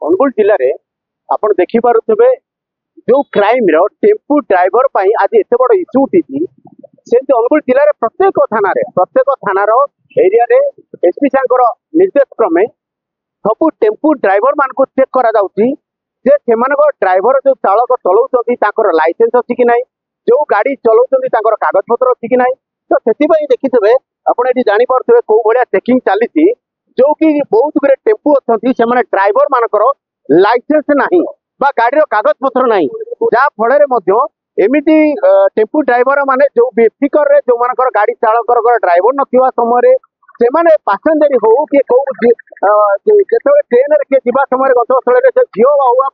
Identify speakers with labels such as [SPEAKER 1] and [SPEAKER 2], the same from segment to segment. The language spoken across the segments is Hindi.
[SPEAKER 1] अनुगुल जिले में आप देखिपे जो क्राइम टेम्पू ड्राइवर आज एत बड़ इश्यू उठी से अनुगुल जिले में प्रत्येक थानार एरिया एसपी सागर निर्देश क्रमे सबू टेम्पू ड्राइवर मान को चेक करा ड्राइवर जो चालक चलाऊँ लाइसेंस अच्छी कि ना जो गाड़ी चलाऊँ कागज पत्र अच्छी कि ना तो से देखिए आपड़ ये जापे कौ भाया चेकिंग चली जो कि बहुत गुरे टेम्पू अच्छी से ड्राइवर मानकर लाइसेंस नहीं बा गाड़ी कागज पत्र नहीं जहाँ फल एमती टेम्पू ड्राइवर माने जो बेफिकर जो मानकर गाड़ी चालक ड्राइवर नथिबा समय से पासेंजर हो कि जो ट्रेन किए जा समय गंतव्यस्थल से झील हुआ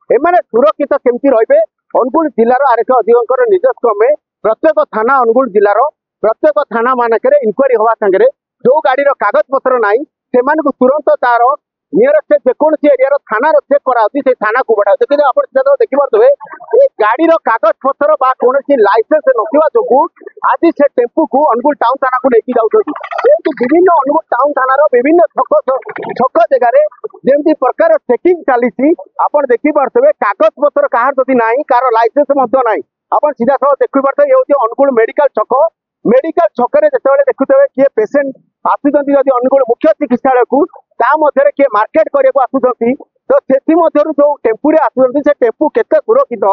[SPEAKER 1] एम सुरक्षित केमती रे अनुगुल जिलार आरक्षक अधिकारी निर्देश क्रमे प्रत्येक थाना अनुगुल जिलार प्रत्येक थाना मानक इनक्वारी हवा सांगे जो गाड़ी कागज पत्र ना से तुरंत तार नियरेस्ट जेकोसी एरिया थाना चेक कराऊँगी से थाना को बढ़ा देखिए आप देखिपे गाड़ी कागज पत्र कौन लाइसेंस नथिबा जो आज से टेम्पू को अनुगुल टाउन थाना को लेकिन जाऊँगी विभिन्न अनुगुल टाउन थानार विभिन्न छक जगह जमी प्रकार चेकिंग चली आप देखिपे कागज पत्र कहार जदि ना कार लाइसेंस ना आप सीधा सह देखिपे ये हूँ अनुगुल मेडिकल छक जो देखुए किए पेसेंट आसुँच अनुगुल मुख्य चिकित्सा को किए मार्केट करने को आसुँच तो से टेम्पू आसुँच से टेम्पू केते सुरक्षित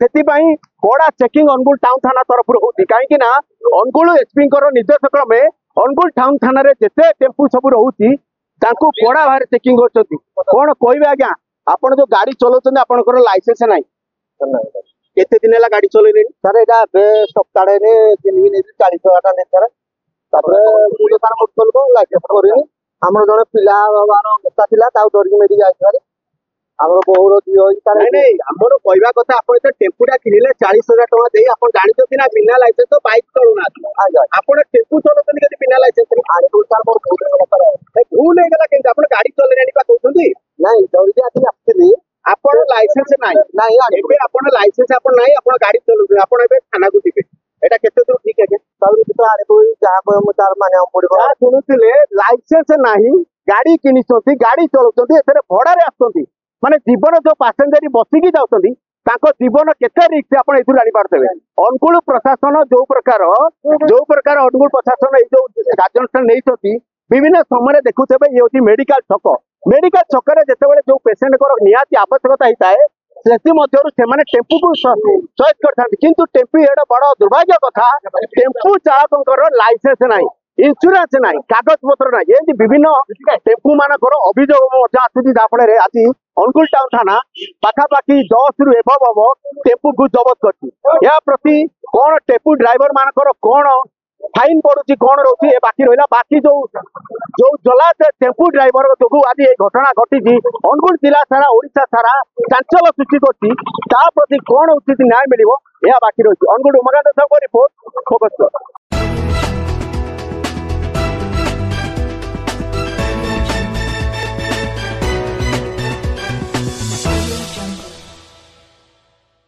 [SPEAKER 1] से कड़ा चेकिंग अनुगुल टाउन थाना तरफ होती कहीं अनुगुल एसपी निर्देश क्रमे अनुगुल टाउन थाना जिते टेम्पू सब रोचे कड़ा भाव चेकिंग होती कौन कहे आज्ञा आप जो गाड़ी चलाऊँ आपंकर लाइसेंस ना केते दिन है गाड़ी चल सर यहाँ सप्ताह 3 दिन 40,000 नहीं सर मुझे तार मोटल को लाइसेंस करनी आम जड़े पिला कथा था धरिक मेरी जाए आम बोर झील आमर कहवा कथा आप टेम्पूटा किणिले 40,000 टका दे आप जानते ना बिना लाइसेंस तो बाइक चलुना आप टेम्पू चलाते बिना लाइसेंस भूल हो गला कि आप गाड़ी चलने कहते ना धरिक आसली आप लाइसेंस ना लाइसेंस आप ना आप गाड़ी चलाते आप थाना को जी एटा केते दूर ठीक है तो आरे कोई जहां तार माने पड़ो शुणुले लाइसेंस नहीं गाड़ी किनिछंती गाड़ी चलाउछंती एथरे भड़ा रे आछंती माने जीवन जो पैसेंजर बसिकी जाउछंती ताको जीवन केते रिस्क आपण एथु जानि पारथबे अनुकूल प्रशासन जो प्रकार अनुकूल प्रशासन ए जो कार्यानुष्ठान नैछंती विभिन्न समय देखुथबे ये होची मेडिकल छक रे जेतेबेले जो पेशेंट को निहाती आवश्यकता होता है टेम्पू को चॉइस करते किंतु टेम्पू एटा बड़ दुर्भाग्य कथा टेम्पू चालक लाइसेंस ना इंश्योरेंस ना कागज पत्र ना ये विभिन्न टेम्पू मानकर अभियोग आसूँ जहाँफल आज अनुगुल टाउन थाना पाखापाखि 10 रु एभव हम टेम्पू को जबत कर कौन टेम्पू ड्राइवर मानकर कौन फाइन पड़ुची कौन रोचे बाकी रहा बाकी जो जला टेम्पू ड्राइवर जो आज ये घटना घटी अनुगुल जिला सारा ओडिशा सारा चांचल्य सृष्टि करती कौन उचित न्याय मिले यह बाकी रही अनुगुल उमाकांत साहू रिपोर्ट फोकस।